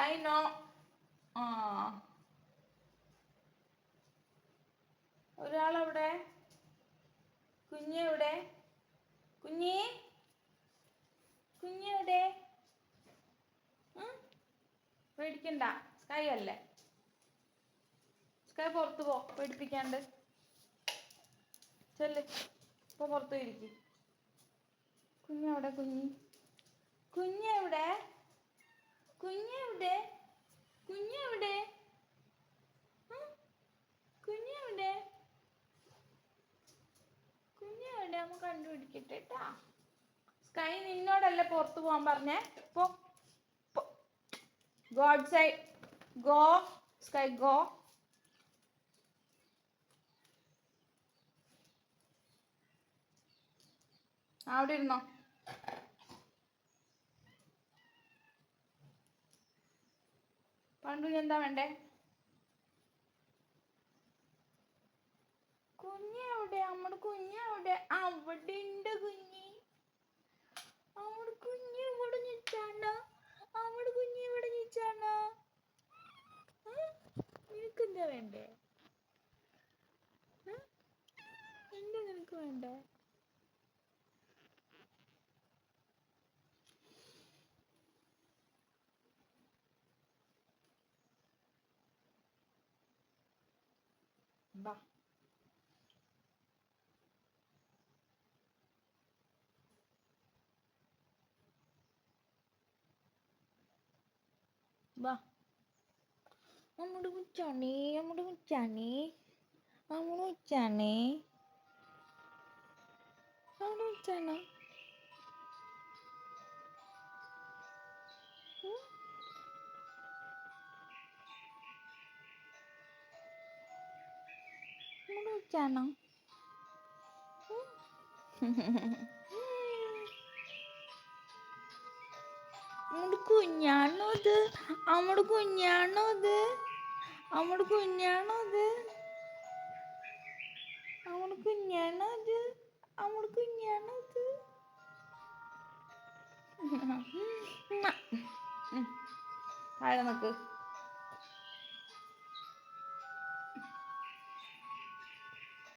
Sky no. ആ ഒരാളെവിടെ? കുഞ്ഞെവിടെ? കുഞ്ഞെവിടെ? പേടിക്കണ്ട, sky അല്ലേ. സ്കൈ പുറത്ത് പോ, പേടിപ്പിക്കാണ്ട്. ചെല്ല്, ഇപ്പൊ പുറത്ത് ഇരിക്കും. കുഞ്ഞെവിടെ? കുഞ്ഞെവിടെ? കുഞ്ഞെവിടെ? കുഞ്ഞെവിടെ? കുഞ്ഞെവിടെ? കുഞ്ഞെവിടെ? നമ്മ കണ്ടുപിടിക്കട്ടെ കേട്ടാ. സ്കൈ നിന്നോടല്ലേ പുറത്ത് പോവാൻ പറഞ്ഞേ? പോ. Go out side. Go. Sky go. അവിടെ ഇരുന്നോ. പണ്ടു എന്താ വേണ്ടേ? കുഞ്ഞെവിടെ? നമ്മുടെ കുഞ്ഞെവിടെ? അവിടെ ഉണ്ട് കുഞ്ഞി. അവിടെ കുഞ്ഞ് ഇവിടെ നിൽച്ചാണോ? അവിടെ കുഞ്ഞ് ഇവിടെ നിൽച്ചാണോ? നിനക്കെന്താ വേണ്ടേ? എന്താ നിനക്ക് വേണ്ടേ? ബാ. ബാ. നമ്മുടെ കുച്ചാണേ, നമ്മുടെ കുച്ചാണേ, നമ്മുടെ കുച്ചാണേ, നമ്മുടെ കുച്ചാണോ? നമ്മുടെ കുച്ചാണോ? നമ്മുടെ കുഞ്ഞാണോ ഇത്? നമ്മുടെ കുഞ്ഞാണോ ഇത്? നമ്മുടെ കുഞ്ഞാണോ ഇത്? നമ്മുടെ കുഞ്ഞാണോ ഇത്? നമ്മുടെ കുഞ്ഞാണോ ഇത്? താഴെ നിക്ക്.